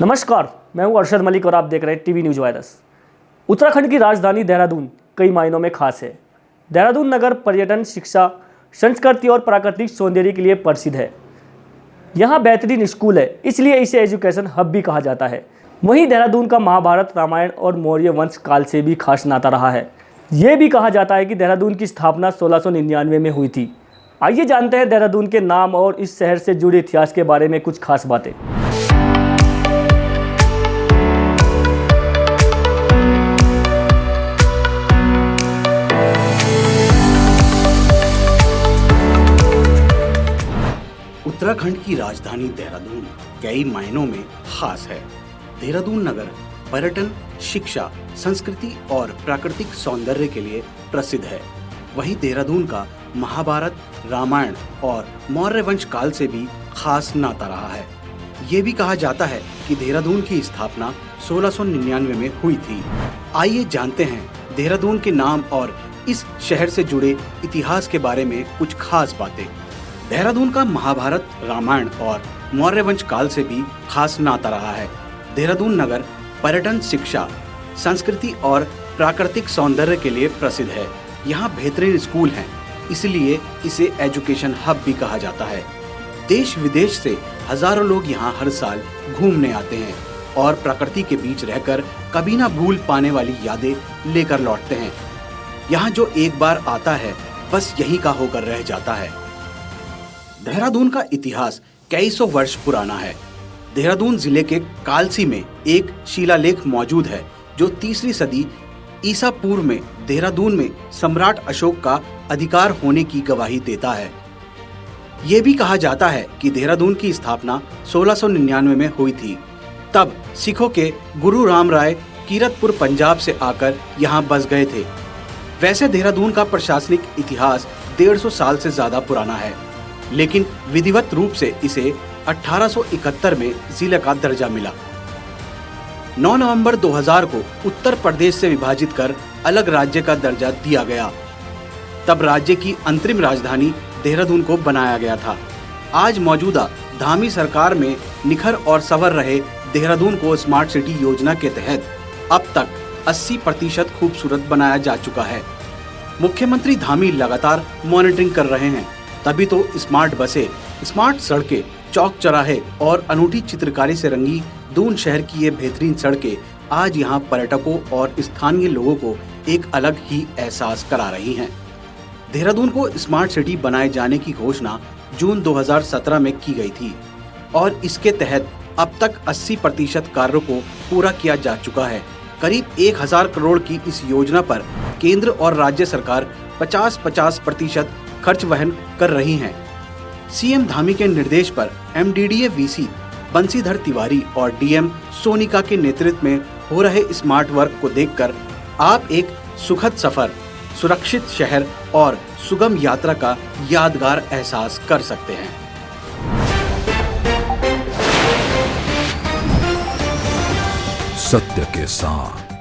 नमस्कार, मैं हूं अरशद मलिक और आप देख रहे हैं टीवी न्यूज वायरस। उत्तराखंड की राजधानी देहरादून कई मायनों में खास है। देहरादून नगर पर्यटन, शिक्षा, संस्कृति और प्राकृतिक सौंदर्य के लिए प्रसिद्ध है। यहाँ बेहतरीन स्कूल है, इसलिए इसे एजुकेशन हब भी कहा जाता है। वहीं देहरादून का महाभारत, रामायण और मौर्य वंश काल से भी खास नाता रहा है। ये भी कहा जाता है कि देहरादून की स्थापना 1699 में हुई थी। आइए जानते हैं देहरादून के नाम और इस शहर से जुड़े इतिहास के बारे में कुछ खास बातें। उत्तराखंड की राजधानी देहरादून कई मायनों में खास है। देहरादून नगर पर्यटन, शिक्षा, संस्कृति और प्राकृतिक सौंदर्य के लिए प्रसिद्ध है। वहीं देहरादून का महाभारत, रामायण और मौर्य वंश काल से भी खास नाता रहा है। ये भी कहा जाता है कि देहरादून की स्थापना 1699 में हुई थी। आइए जानते हैं देहरादून के नाम और इस शहर से जुड़े इतिहास के बारे में कुछ खास बातें। देहरादून का महाभारत, रामायण और मौर्य वंश काल से भी खास नाता रहा है। देहरादून नगर पर्यटन, शिक्षा, संस्कृति और प्राकृतिक सौंदर्य के लिए प्रसिद्ध है। यहाँ बेहतरीन स्कूल हैं, इसलिए इसे एजुकेशन हब भी कहा जाता है। देश विदेश से हजारों लोग यहाँ हर साल घूमने आते हैं और प्रकृति के बीच रहकर कभी ना भूल पाने वाली यादें लेकर लौटते हैं। यहाँ जो एक बार आता है बस यहीं का होकर रह जाता है। देहरादून का इतिहास कई सौ वर्ष पुराना है। देहरादून जिले के कालसी में एक शिलालेख मौजूद है जो 3री सदी ईसा पूर्व में देहरादून में सम्राट अशोक का अधिकार होने की गवाही देता है। ये भी कहा जाता है कि देहरादून की स्थापना 1699 में हुई थी। तब सिखों के गुरु राम राय कीरतपुर पंजाब से आकर यहाँ बस गए थे। वैसे देहरादून का प्रशासनिक इतिहास 150 साल से ज्यादा पुराना है, लेकिन विधिवत रूप से इसे 1871 में जिले का दर्जा मिला। 9 नवंबर 2000 को उत्तर प्रदेश से विभाजित कर अलग राज्य का दर्जा दिया गया। तब राज्य की अंतरिम राजधानी देहरादून को बनाया गया था। आज मौजूदा धामी सरकार में निखर और संवर रहे देहरादून को स्मार्ट सिटी योजना के तहत अब तक 80% खूबसूरत बनाया जा चुका है। मुख्यमंत्री धामी लगातार मॉनिटरिंग कर रहे हैं, तभी तो स्मार्ट बसें, स्मार्ट सड़कें, चौक चौराहे और अनूठी चित्रकारी से रंगी दून शहर की ये बेहतरीन सड़कें आज यहाँ पर्यटकों और स्थानीय लोगों को एक अलग ही एहसास करा रही हैं। देहरादून को स्मार्ट सिटी बनाए जाने की घोषणा जून 2017 में की गई थी और इसके तहत अब तक 80% कार्यों को पूरा किया जा चुका है। करीब 1000 करोड़ की इस योजना पर केंद्र और राज्य सरकार 50-50% खर्च वहन कर रही हैं। सीएम धामी के निर्देश पर MDDA VC बंसीधर तिवारी और DM सोनिका के नेतृत्व में हो रहे स्मार्ट वर्क को देखकर आप एक सुखद सफर, सुरक्षित शहर और सुगम यात्रा का यादगार एहसास कर सकते हैं। सत्य के साथ।